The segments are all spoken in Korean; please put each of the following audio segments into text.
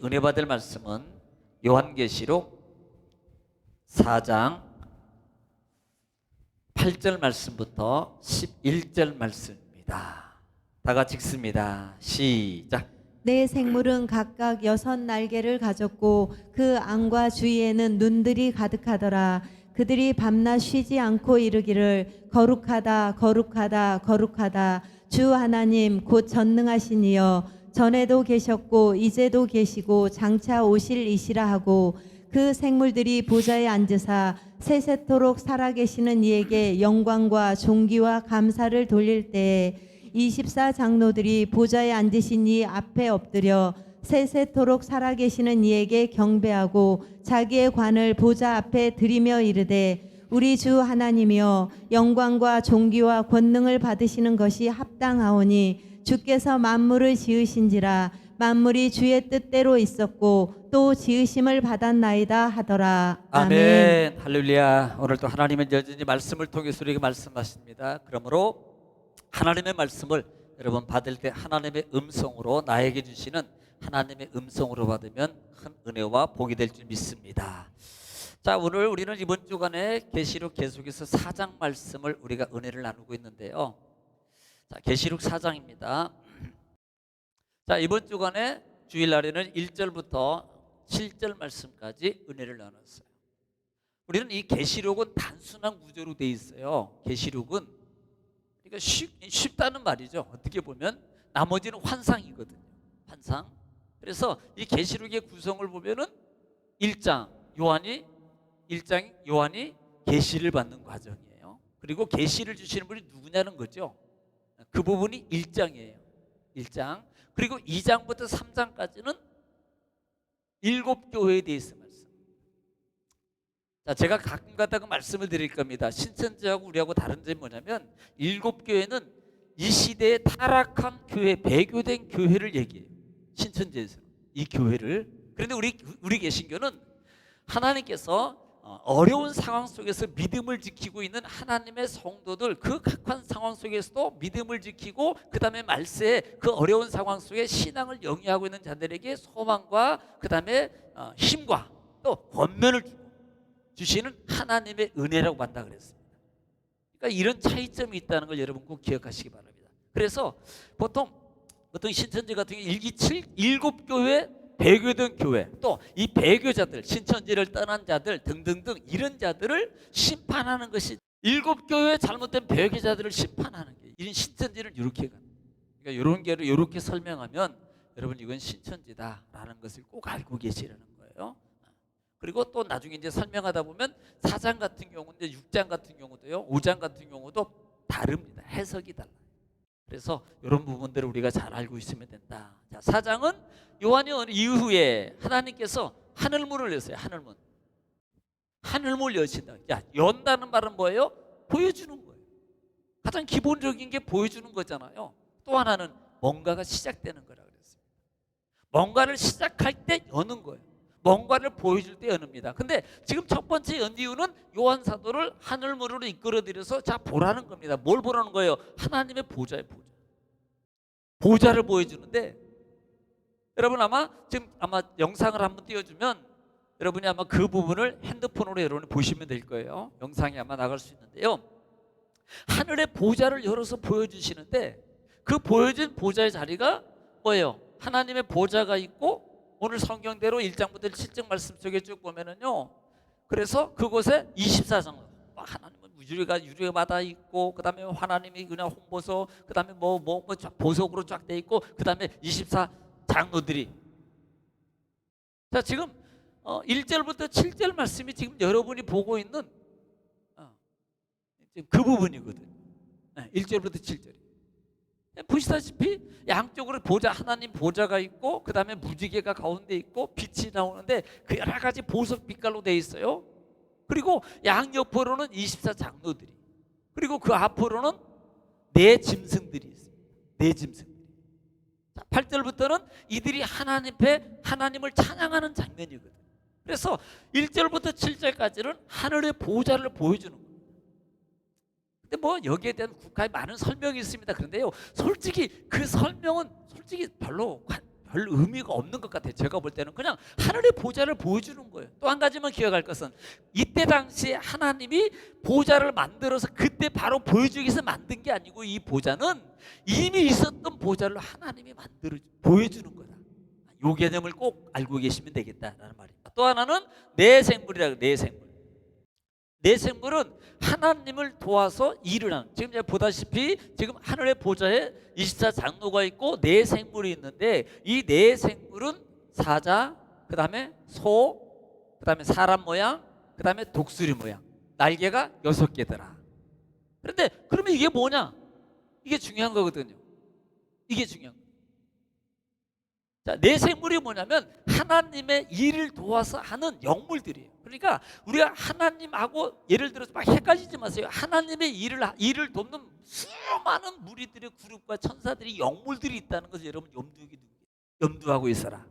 은혜 받을 말씀은 요한계시록 4장 8절 말씀부터 11절 말씀입니다. 다 같이 읽습니다. 시작. 네 생물은 각각 6날개를 가졌고 그 안과 주위에는 눈들이 가득하더라. 그들이 밤낮 쉬지 않고 이르기를 거룩하다 거룩하다 거룩하다 주 하나님 곧 전능하신 이여 전에도 계셨고 이제도 계시고 장차 오실 이시라 하고 그 생물들이 보좌에 앉으사 세세토록 살아계시는 이에게 영광과 존귀와 감사를 돌릴 때에 24장로들이 보좌에 앉으신 이 앞에 엎드려 세세토록 살아계시는 이에게 경배하고 자기의 관을 보좌 앞에 드리며 이르되 우리 주 하나님이여 영광과 존귀와 권능을 받으시는 것이 합당하오니 주께서 만물을 지으신지라 만물이 주의 뜻대로 있었고 또 지으심을 받았나이다 하더라. 아멘. 할렐루야. 오늘 또 하나님은 여전히 말씀을 통해서 우리에게 말씀하십니다. 그러므로 하나님의 말씀을 여러분 받을 때 하나님의 음성으로 나에게 주시는 하나님의 음성으로 받으면 큰 은혜와 복이 될 줄 믿습니다. 자, 오늘 우리는 이번 주간에 계시록 계속해서 4장 말씀을 우리가 은혜를 나누고 있는데요. 자, 계시록 4장입니다. 자, 이번 주간에 주일날에는 1절부터 7절 말씀까지 은혜를 나눴어요. 우리는 이 계시록은 단순한 구조로 되어 있어요. 계시록은 그러니까 쉽다는 말이죠. 어떻게 보면 나머지는 환상이거든요. 환상. 그래서 이 계시록의 구성을 보면은 1장 요한이 계시를 받는 과정이에요. 그리고 계시를 주시는 분이 누구냐는 거죠. 그 부분이 1장이에요. 1장. 그리고 2장부터 3장까지는 7교회에 대해서 말씀. 자, 제가 가끔 가다가 말씀을 드릴 겁니다. 신천지하고 우리하고 다른 점이 뭐냐면 7교회는 이 시대에 타락한 교회, 배교된 교회를 얘기해요. 신천지에서 이 교회를. 그런데 우리 개신교는 하나님께서 어려운 상황 속에서 믿음을 지키고 있는 하나님의 성도들, 그 각한 상황 속에서도 믿음을 지키고 그 다음에 말세에 그 어려운 상황 속에 신앙을 영위하고 있는 자들에게 소망과 그 다음에 힘과 또 권면을 주시는 하나님의 은혜라고 한다 그랬습니다. 그러니까 이런 차이점이 있다는 걸 여러분 꼭 기억하시기 바랍니다. 그래서 보통 신천지 같은 경우 7교회 배교된 교회, 또 이 배교자들, 신천지를 떠난 자들 등등등 이런 자들을 심판하는 것이 7교회 잘못된 배교자들을 심판하는 게 이런 신천지를 이렇게 가는. 그러니까 이런 게를 이렇게 설명하면 여러분 이건 신천지다라는 것을 꼭 알고 계시라는 거예요. 그리고 또 나중에 이제 설명하다 보면 4장 같은 경우인데 6장 같은 경우도요, 5장 같은 경우도 다릅니다. 해석이 달라요. 그래서 이런 부분들을 우리가 잘 알고 있으면 된다. 자, 4장은 요한이 온 이후에 하나님께서 하늘문을 여세요. 하늘문을 여신다. 야, 연다는 말은 뭐예요? 보여주는 거예요. 가장 기본적인 게 보여주는 거잖아요. 또 하나는 뭔가가 시작되는 거라 그랬어요. 뭔가를 시작할 때 여는 거예요. 뭔가를 보여줄 때 여는입니다. 근데 지금 첫 번째 연 이유는 요한 사도를 하늘문으로 이끌어들여서 자 보라는 겁니다. 뭘 보라는 거예요? 하나님의 보좌의 보좌를 보여주는데, 여러분 지금 영상을 한번 띄워주면 여러분이 아마 그 부분을 핸드폰으로 여러분이 보시면 될 거예요. 영상이 아마 나갈 수 있는데요. 하늘의 보좌를 열어서 보여주시는데 그 보여진 보좌의 자리가 뭐예요? 하나님의 보좌가 있고, 오늘 성경대로 1장부터 7장 말씀 속에 쭉 보면은요, 그래서 그곳에 24장로, 하나님은 유리마다 있고, 그 다음에 하나님이 그냥 홍보소, 그 다음에 보석으로 쫙 돼 있고, 그 다음에 24장로들이. 자, 지금 1절부터 7절 말씀이 지금 여러분이 보고 있는 그 부분이거든요. 1절부터 7절. 보시다시피 양쪽으로 하나님 보좌가 있고, 그 다음에 무지개가 가운데 있고, 빛이 나오는데 그 여러 가지 보석 빛깔로 되어 있어요. 그리고 양옆으로는 24장로들이, 그리고 그 앞으로는 4짐승들이 있습니다. 4짐승들이. 8절부터는 이들이 하나님을 찬양하는 장면이거든요. 그래서 1절부터 7절까지는 하늘의 보좌를 보여주는 거예요. 근데 여기에 대한 국가에 많은 설명이 있습니다. 그런데요, 솔직히 그 설명은 별로 별 의미가 없는 것 같아요. 제가 볼 때는 그냥 하늘의 보좌를 보여주는 거예요. 또 한 가지만 기억할 것은 이때 당시에 하나님이 보좌를 만들어서 그때 바로 보여주기 위해서 만든 게 아니고 이 보좌는 이미 있었던 보좌를 하나님이 만들어 보여주는 거다. 이 개념을 꼭 알고 계시면 되겠다라는 말입니다. 또 하나는 내생물이라고. 내생물은 하나님을 도와서 일을 하는, 지금 제가 보다시피 지금 하늘의 보좌에 24장로가 있고 내생물이 있는데 이 내생물은 사자, 그 다음에 소, 그 다음에 사람 모양, 그 다음에 독수리 모양, 날개가 6개더라. 그런데 그러면 이게 뭐냐? 이게 중요한 거거든요. 이게 중요한 거예요. 자, 내생물이 뭐냐면 하나님의 일을 도와서 하는 영물들이에요. 그러니까 우리가 하나님하고 예를 들어서 막 헷갈리지 마세요. 하나님의 일을 돕는 수많은 무리들의 그룹과 천사들이 영물들이 있다는 것을 여러분 염두하고 있어라.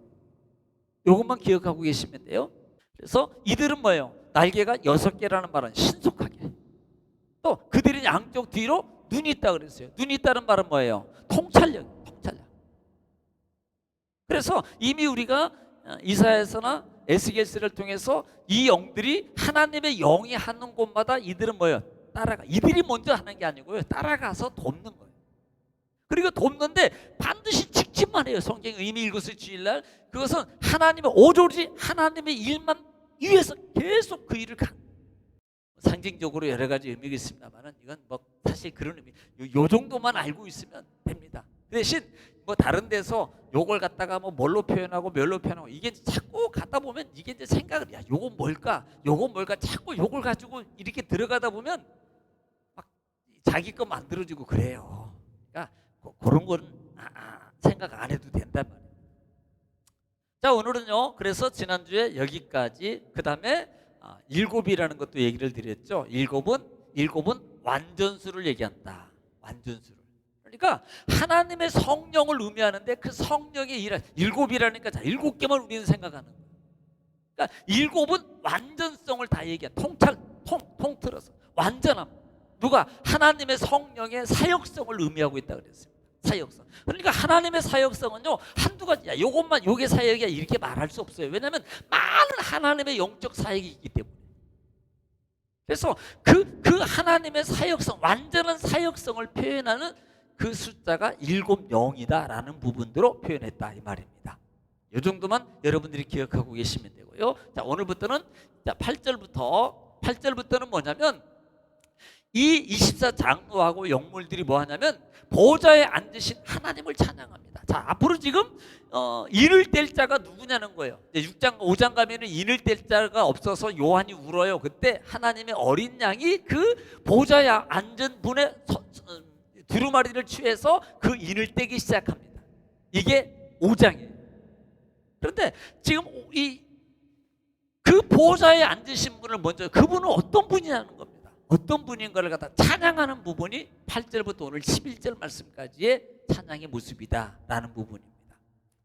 이것만 기억하고 계시면 돼요. 그래서 이들은 뭐예요? 날개가 6개라는 말은 신속하게. 또 그들은 양쪽 뒤로 눈이 있다 그랬어요. 눈이 있다는 말은 뭐예요? 통찰력. 그래서 이미 우리가 이사야서나 에스겔서를 통해서 이 영들이 하나님의 영이 하는 곳마다 이들은 뭐예요? 따라가. 이들이 먼저 하는 게 아니고요. 따라가서 돕는 거예요. 그리고 돕는데 반드시 직진만 해요. 성경에 이미 읽었을 주일날 그것은 하나님의 오로지 하나님의 일만 위해서 계속 그 일을 상징적으로 여러 가지 의미가 있습니다만 이건 뭐 사실 그런 의미 요 정도만 알고 있으면 됩니다. 그 대신 뭐 다른 데서 요걸 갖다가 뭐 뭘로 표현하고 뭘로 표현하고 이게 자꾸 갖다 보면 이게 이제 생각을 야 요건 뭘까 자꾸 요걸 가지고 이렇게 들어가다 보면 막 자기 거 만들어지고 그래요. 그러니까 그런 거는 생각 안 해도 된단 말이에요. 자, 오늘은요 그래서 지난주에 여기까지, 그 다음에 일곱이라는 것도 얘기를 드렸죠. 일곱은 완전수를 얘기한다. 완전수를. 그러니까 하나님의 성령을 의미하는데 그 성령의 일을 일곱이라니까 자 7개만 우리는 생각하는 거예요. 그러니까 일곱은 완전성을 다 얘기한 통틀어서 완전함. 누가? 하나님의 성령의 사역성을 의미하고 있다 그랬어요. 사역성. 그러니까 하나님의 사역성은요 한두 가지야. 요게 사역이야 이렇게 말할 수 없어요. 왜냐하면 많은 하나님의 영적 사역이 있기 때문에. 그래서 그 하나님의 사역성, 완전한 사역성을 표현하는 그 숫자가 7영이다라는 부분으로 표현했다 이 말입니다. 이 정도만 여러분들이 기억하고 계시면 되고요. 자, 오늘부터는 8절부터는 뭐냐면 이 24장로하고 영물들이 뭐 하냐면 보좌에 앉으신 하나님을 찬양합니다. 자, 앞으로 지금 인을 뗄 자가 누구냐는 거예요. 6장 5장 가면은 인을 뗄 자가 없어서 요한이 울어요. 그때 하나님의 어린 양이 그 보좌에 앉은 분의 두루마리를 취해서 그 인을 떼기 시작합니다. 이게 5장이에요. 그런데 지금 그 보좌에 앉으신 분을 먼저 그분은 어떤 분이냐는 겁니다. 어떤 분인가를 갖다 찬양하는 부분이 8절부터 오늘 11절 말씀까지의 찬양의 모습이다라는 부분입니다.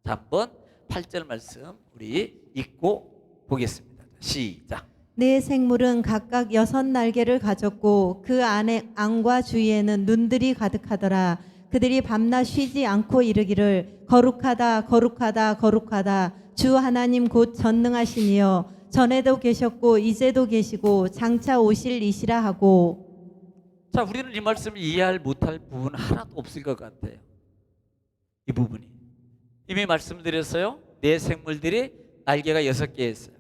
자, 한번 8절 말씀 우리 읽고 보겠습니다. 시작. 네 생물은 각각 6날개를 가졌고 그 안에 안과 주위에는 눈들이 가득하더라. 그들이 밤낮 쉬지 않고 이르기를 거룩하다 거룩하다 거룩하다 주 하나님 곧 전능하시니여 전에도 계셨고 이제도 계시고 장차 오실 이시라 하고. 자, 우리는 이 말씀을 이해할 못할 부분 하나도 없을 것 같아요. 이 부분이 이미 말씀드렸어요. 네 생물들이 날개가 6개 있어요.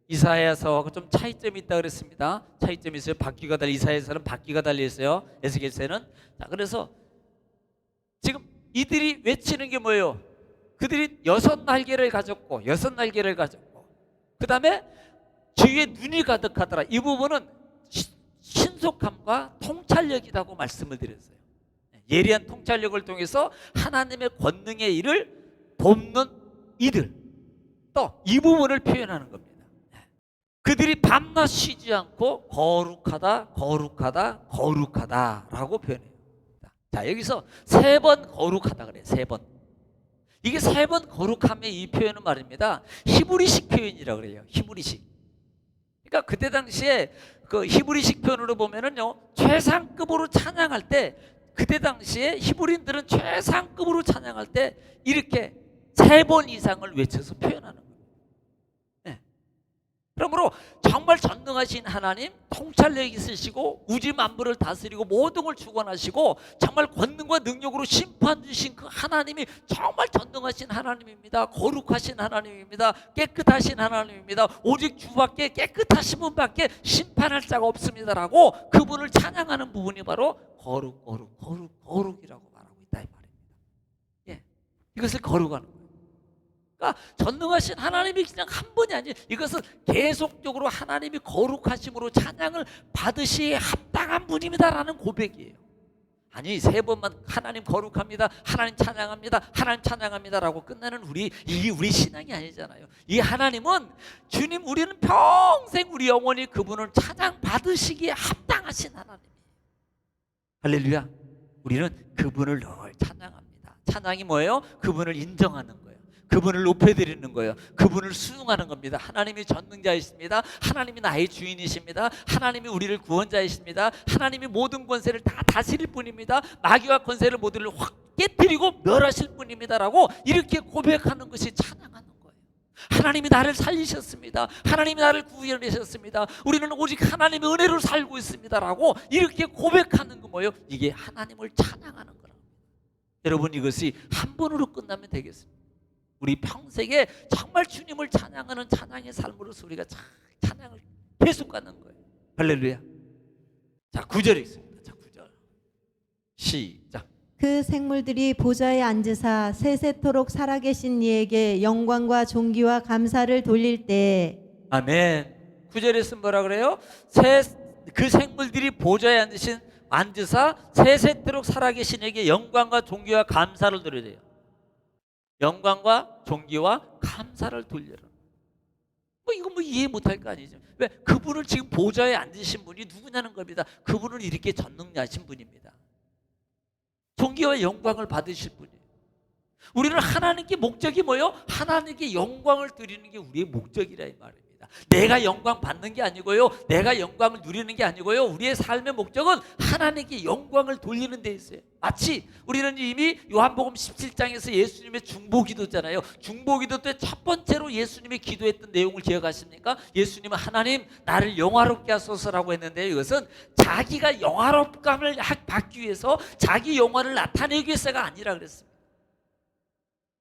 이사야서하고 좀 차이점이 있다 그랬습니다. 차이점이 있어요. 바퀴가 달려, 이사야서는 바퀴가 달려 있어요. 에스겔서는. 자, 그래서 지금 이들이 외치는 게 뭐예요? 그들이 6날개를 가졌고 그 다음에 주위에 눈이 가득하더라. 이 부분은 신속함과 통찰력이라고 말씀을 드렸어요. 예리한 통찰력을 통해서 하나님의 권능의 일을 돕는 이들, 또 이 부분을 표현하는 겁니다. 그들이 밤낮 쉬지 않고 거룩하다 라고 표현해요. 자, 여기서 3번 거룩하다 그래요. 3번. 이게 3번 거룩함의 이 표현은 말입니다. 히브리식 표현이라고 그래요. 히브리식. 그러니까 그때 당시에 그 히브리식 표현으로 보면은요, 최상급으로 찬양할 때, 그때 당시에 히브리인들은 최상급으로 찬양할 때 이렇게 3번 이상을 외쳐서 표현하는 거예요. 네. 그러므로 정말 전능하신 하나님, 통찰력 있으시고 우주 만물을 다스리고 모든 걸 주관하시고 정말 권능과 능력으로 심판 주신 그 하나님이 정말 전능하신 하나님입니다. 거룩하신 하나님입니다. 깨끗하신 하나님입니다. 오직 주밖에, 깨끗하신 분밖에 심판할 자가 없습니다라고 그분을 찬양하는 부분이 바로 거룩이라고 말하고 있다 이 말입니다. 예, 이것을 거룩하는 거예요. 그러니까 전능하신 하나님이 그냥 한 분이 아니에요. 이것은 계속적으로 하나님이 거룩하심으로 찬양을 받으시에 합당한 분입니다라는 고백이에요. 아니 3번만 하나님 거룩합니다, 하나님 찬양합니다, 하나님 찬양합니다라고 끝나는 이게 우리 신앙이 아니잖아요. 이 하나님은 주님, 우리는 평생 우리 영혼이 그분을 찬양 받으시기에 합당하신 하나님이에요. 할렐루야. 우리는 그분을 늘 찬양합니다. 찬양이 뭐예요? 그분을 인정하는 거예요. 그분을 높여드리는 거예요. 그분을 수용하는 겁니다. 하나님이 전능자이십니다. 하나님이 나의 주인이십니다. 하나님이 우리를 구원자이십니다. 하나님이 모든 권세를 다 다스릴 분입니다. 마귀와 권세를 모두를 확 깨뜨리고 멸하실 분입니다라고 이렇게 고백하는 것이 찬양하는 거예요. 하나님이 나를 살리셨습니다. 하나님이 나를 구원하셨습니다. 우리는 오직 하나님의 은혜로 살고 있습니다라고 이렇게 고백하는 거 뭐예요? 이게 하나님을 찬양하는 거라고. 여러분, 이것이 한 번으로 끝나면 되겠습니다. 우리 평생에 정말 주님을 찬양하는 찬양의 삶으로서 우리가 찬양을 계속 갖는 거예요. 할렐루야. 자, 9절 있습니다. 자, 9절 시작. 그 생물들이 보좌에 앉으사 세세토록 살아계신 이에게 영광과 존귀와 감사를 돌릴 때. 아멘. 9절에서 뭐라 그래요? 그 생물들이 보좌에 앉으사 세세토록 살아계신 이에게 영광과 존귀와 감사를 돌리래요. 영광과 존귀와 감사를 돌려라. 이거 이해 못할 거 아니죠. 왜? 그분을 지금 보좌에 앉으신 분이 누구냐는 겁니다. 그분은 이렇게 전능하신 분입니다. 존귀와 영광을 받으실 분이에요. 우리는 하나님께 목적이 뭐예요? 하나님께 영광을 드리는 게 우리의 목적이라 이 말입니다. 내가 영광 받는 게 아니고요, 내가 영광을 누리는 게 아니고요, 우리의 삶의 목적은 하나님께 영광을 돌리는 데 있어요. 마치 우리는 이미 요한복음 17장에서 예수님의 중보기도잖아요. 중보기도 때 첫 번째로 예수님이 기도했던 내용을 기억하십니까? 예수님은 하나님 나를 영화롭게 하소서라고 했는데, 이것은 자기가 영화롭감을 받기 위해서 자기 영화를 나타내기 위해서가 아니라 그랬습니다.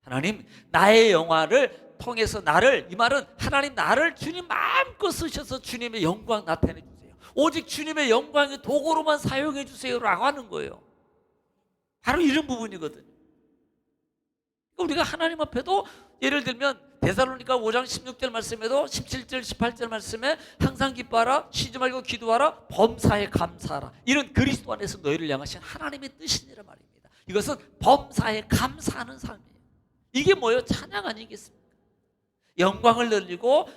하나님 나의 영화를 통해서 이 말은 하나님 나를 주님 마음껏 쓰셔서 주님의 영광 나타내 주세요. 오직 주님의 영광의 도구로만 사용해 주세요라고 하는 거예요. 바로 이런 부분이거든요. 우리가 하나님 앞에도 예를 들면 데살로니가 5장 16절 말씀에도 17절 18절 말씀에 항상 기뻐하라, 쉬지 말고 기도하라, 범사에 감사하라, 이런 그리스도 안에서 너희를 향하신 하나님의 뜻이니라 말입니다. 이것은 범사에 감사하는 삶이에요. 이게 뭐예요? 찬양 아니겠습니까? 영광을 늘리고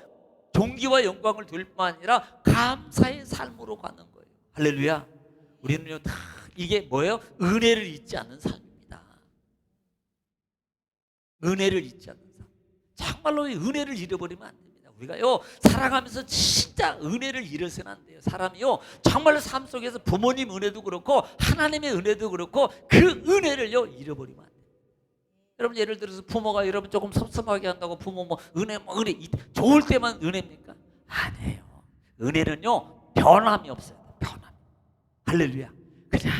존귀와 영광을 돌릴 뿐만 아니라 감사의 삶으로 가는 거예요. 할렐루야. 우리는요 다 이게 뭐예요? 은혜를 잊지 않는 삶입니다. 은혜를 잊지 않는 삶. 정말로 은혜를 잃어버리면 안 됩니다. 우리가요 살아가면서 진짜 은혜를 잃어서는 안 돼요. 사람이요 정말로 삶 속에서 부모님 은혜도 그렇고 하나님의 은혜도 그렇고 그 은혜를요 잃어버리면 안 돼요. 여러분 예를 들어서 부모가 여러분 조금 섭섭하게 한다고 부모 은혜 좋을 때만 은혜입니까? 아니에요. 은혜는요 변함이 없어요. 변함. 할렐루야. 그냥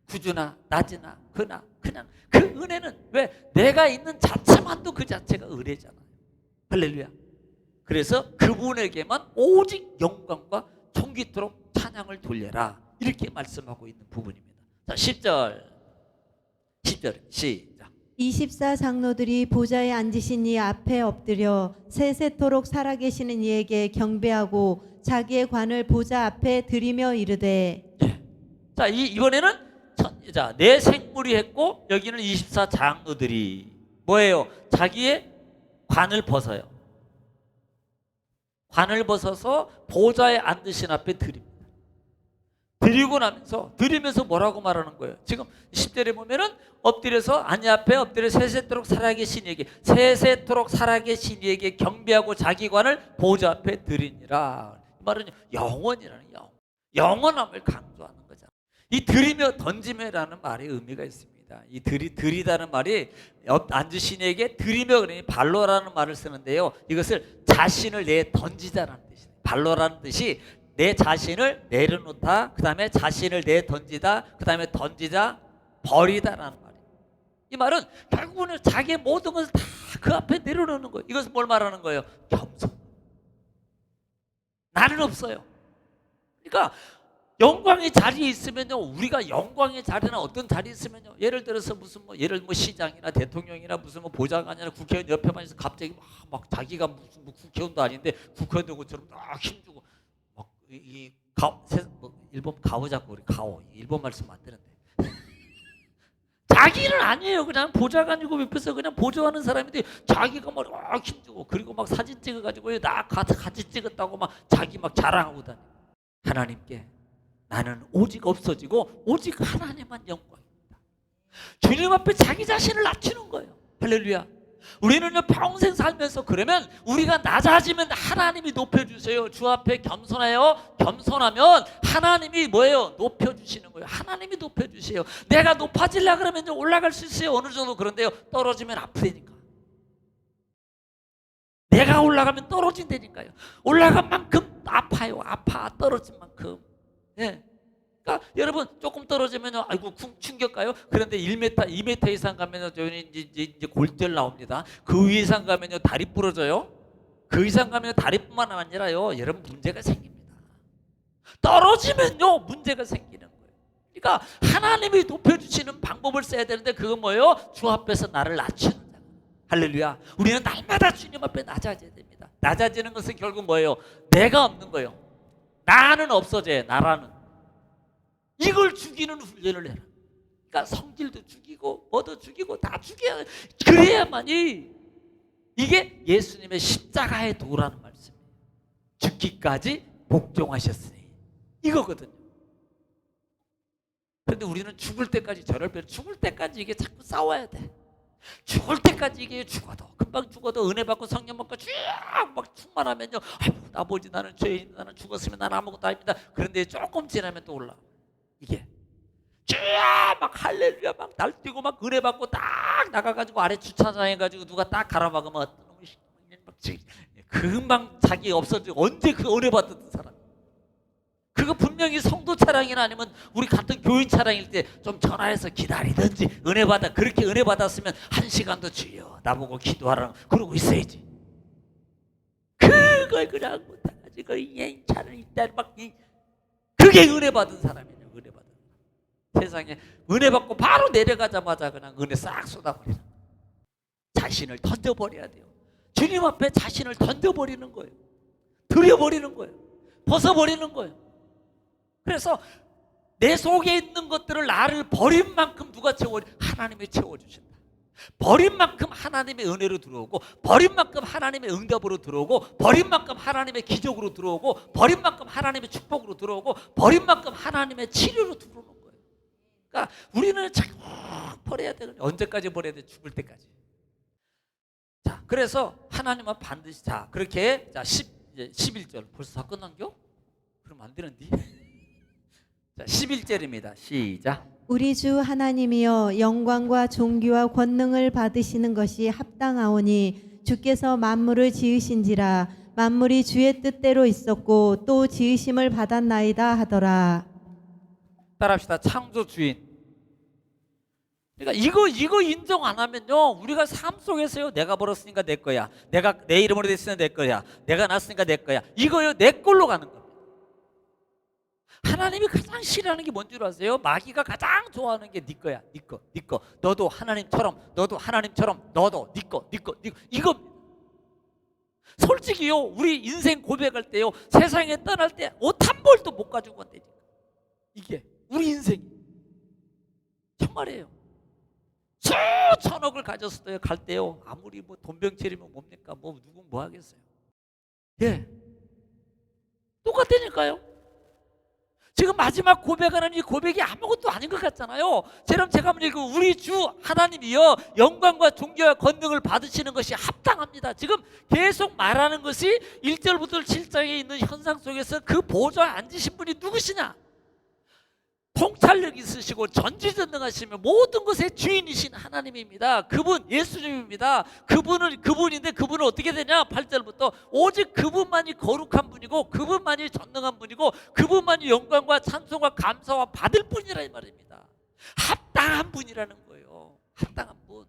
구주나 낮이나 그냥 그 은혜는 왜? 내가 있는 자체만도 그 자체가 은혜잖아요. 할렐루야. 그래서 그분에게만 오직 영광과 존귀토록 찬양을 돌려라, 이렇게 말씀하고 있는 부분입니다. 자, 10절 시작. 24 장로들이 보좌에 앉으신 이 앞에 엎드려 세세토록 살아계시는 이에게 경배하고 자기의 관을 보좌 앞에 들이며 이르되. 자, 이번에는 네 생물이 했고 여기는 24 장로들이 뭐예요? 자기의 관을 벗어요. 관을 벗어서 보좌에 앉으신 앞에 드립니다. 드리면서 뭐라고 말하는 거예요? 지금 10절에 보면은 엎드려서 아니 앞에 엎드려 세세토록 살아계신 이에게 경배하고 자기 관을 보좌 앞에 드리니라. 이 말은 영원이라는 영원함을 강조하는 거잖아요. 이 드리며 던지며라는 말의 의미가 있습니다. 겁니다. 이 들이다는 말이 옆 앉으신 이에게 들이며 그러니 발로라는 말을 쓰는데요. 이것을 자신을 내 던지다라는 뜻이에요. 발로라는 뜻이 내 자신을 내려놓다, 그 다음에 자신을 내 던지다, 그 다음에 던지다, 버리다라는 말이에요. 이 말은 결국은 자기의 모든 것을 다 그 앞에 내려놓는 거예요. 이것은 뭘 말하는 거예요? 겸손. 나는 없어요. 그러니까 영광의 자리에 있으면요, 우리가 영광의 자리나 어떤 자리에 있으면요, 예를 들어서 무슨 예를 시장이나 대통령이나 무슨 보좌관이나 국회의원 옆에만 있어 갑자기 막 자기가 무슨 국회의원도 아닌데 국회의원 된 것처럼 막 힘주고 막 일본 가오 자꾸 우리 가오 일본 말씀 안 되는데 자기는 아니에요. 그냥 보좌관이고 옆에서 그냥 보조하는 사람인데 자기가 막 힘주고 그리고 막 사진 찍어가지고 나 같이 찍었다고 막 자기 막 자랑하고 다니. 하나님께 나는 오직 없어지고 오직 하나님만 영광입니다. 주님 앞에 자기 자신을 낮추는 거예요. 할렐루야. 우리는요 평생 살면서 그러면 우리가 낮아지면 하나님이 높여주세요. 주 앞에 겸손하면 하나님이 뭐예요? 높여주시는 거예요. 하나님이 높여주세요. 내가 높아지려 그러면 올라갈 수 있어요. 어느 정도. 그런데요 떨어지면 아프다니까. 내가 올라가면 떨어진다니까요. 올라간 만큼 아파요. 아파. 떨어진 만큼. 예. 그러니까 여러분 조금 떨어지면요, 아이고 충격 가요. 그런데 1m, 2m 이상 가면요, 이제 골절 나옵니다. 그 위 이상 가면요, 다리 부러져요. 그 이상 가면 다리뿐만 아니라요, 여러분 문제가 생깁니다. 떨어지면요, 문제가 생기는 거예요. 그러니까 하나님이 높여주시는 방법을 써야 되는데 그건 뭐예요? 주 앞에서 나를 낮추는 자. 할렐루야. 우리는 날마다 주님 앞에 낮아져야 됩니다. 낮아지는 것은 결국 뭐예요? 내가 없는 거예요. 나는 없어져요. 나라는. 이걸 죽이는 훈련을 해라. 그러니까 성질도 죽이고 뭐도 죽이고 다 죽여야 그래야만이 이게 예수님의 십자가의 도라는 말씀이에요. 죽기까지 복종하셨으니 이거거든요. 그런데 우리는 죽을 때까지 죽을 때까지 이게 자꾸 싸워야 돼. 죽을 때까지 이게 죽어도 금방 죽어도 은혜 받고 성령 받고 쫙막 충만하면요, 아이고 아버지 나는 죄인, 나는 죽었으면 나는 아무것도 아닙니다. 그런데 조금 지나면 또 올라. 이게 쫙막 할렐루야 막 날뛰고 막 은혜 받고 딱 나가가지고 아래 주차장에 가지고 누가 딱 갈아박으면 금방 자기 없어지고 언제 그 은혜 받던 사람. 그거 분명히 성도 차량이나 아니면 우리 같은 교인 차량일 때 좀 전화해서 기다리든지 은혜 받아. 그렇게 은혜 받았으면 1시간도 주여 나보고 기도하라 그러고 있어야지. 그걸 그냥 못하지. 그 차를 일단 막 그게 은혜 받은 사람이에요. 은혜 받은 세상에 은혜 받고 바로 내려가자마자 그냥 은혜 싹 쏟아버리는 거예요. 자신을 던져버려야 돼요. 주님 앞에 자신을 던져버리는 거예요. 들여버리는 거예요. 벗어버리는 거예요. 그래서 내 속에 있는 것들을 나를 버린 만큼 누가 하나님이 채워주신다. 버린 만큼 하나님의 은혜로 들어오고 버린 만큼 하나님의 응답으로 들어오고 버린 만큼 하나님의 기적으로 들어오고 버린 만큼 하나님의 축복으로 들어오고 버린 만큼 하나님의 치료로 들어오는 거예요. 그러니까 우리는 자꾸 버려야 돼. 언제까지 버려야 돼? 죽을 때까지. 자, 그래서 하나님은 반드시 그렇게 11절 벌써 다 끝난겨? 그럼 안 되는데. 자, 11절입니다. 시작. 우리 주 하나님이여 영광과 존귀와 권능을 받으시는 것이 합당하오니 주께서 만물을 지으신지라 만물이 주의 뜻대로 있었고 또 지으심을 받았나이다 하더라. 따라합시다. 창조 주인. 그러니까 이거 인정 안 하면요, 우리가 삶 속에서요, 내가 벌었으니까 내 거야, 내가 내 이름으로 됐으니까 내 거야, 내가 났으니까 내 거야, 이거요 내 걸로 가는 겁니다. 하나님이 가장 싫어하는 게 뭔 줄 아세요? 마귀가 가장 좋아하는 게 네 거야, 네 거. 너도 하나님처럼, 너도 네 거. 이거 솔직히요, 우리 인생 고백할 때요, 세상에 떠날 때 옷 한 벌도 못 가지고 간다니까. 이게 우리 인생이 정말이에요. 수천억을 가졌을 때 갈 때요, 아무리 뭐 돈병철이면 뭡니까? 뭐 누군 뭐 하겠어요? 예, 똑같다니까요. 지금 마지막 고백하는 이 고백이 아무것도 아닌 것 같잖아요. 제가 한번 읽고 우리 주 하나님이여 영광과 존귀와 권능을 받으시는 것이 합당합니다. 지금 계속 말하는 것이 1절부터 7장에 있는 현상 속에서 그 보좌에 앉으신 분이 누구시냐? 통찰력 있으시고 전지전능하시며 모든 것의 주인이신 하나님입니다. 그분 예수님입니다. 그분인데 그분은 어떻게 되냐? 8절부터 오직 그분만이 거룩한 분이고 그분만이 전능한 분이고 그분만이 영광과 찬송과 감사와 받을 분이라 이 말입니다. 합당한 분이라는 거예요. 합당한 분.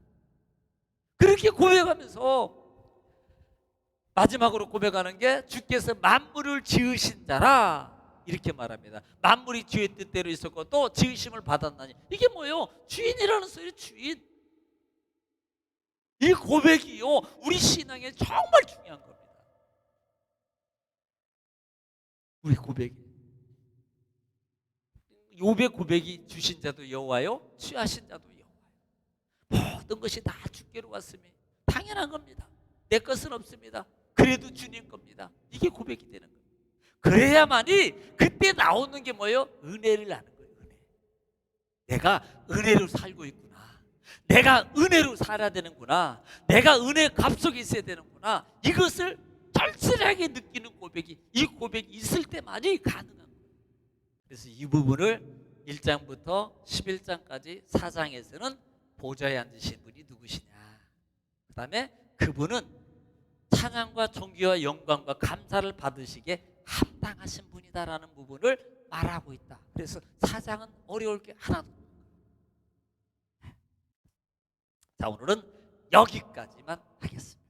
그렇게 고백하면서 마지막으로 고백하는 게 주께서 만물을 지으신 자라 이렇게 말합니다. 만물이 주의 뜻대로 있었고 또 지으심을 받았나니. 이게 뭐예요? 주인이라는 소리. 주인. 이 고백이요 우리 신앙에 정말 중요한 겁니다. 우리 고백이. 욥의 고백이 주신 자도 여호와요 취하신 자도 여호와요. 모든 것이 다 주께로 왔으니 당연한 겁니다. 내 것은 없습니다. 그래도 주님 겁니다. 이게 고백이 되는 거예요. 그래야만이 그때 나오는 게 뭐예요? 은혜를 아는 거예요. 은혜. 내가 은혜로 살고 있구나. 내가 은혜로 살아야 되는구나. 내가 은혜 값 속에 있어야 되는구나. 이것을 절실하게 느끼는 고백이 이 고백이 있을 때만이 가능한 거예요. 그래서 이 부분을 1장부터 11장까지 4장에서는 보좌에 앉으신 분이 누구시냐. 그 다음에 그분은 찬양과 존귀와 영광과 감사를 받으시기에 합당하신 분이다라는 부분을 말하고 있다. 그래서 4장은 어려울 게 하나도 없어요. 자, 오늘은 여기까지만 하겠습니다.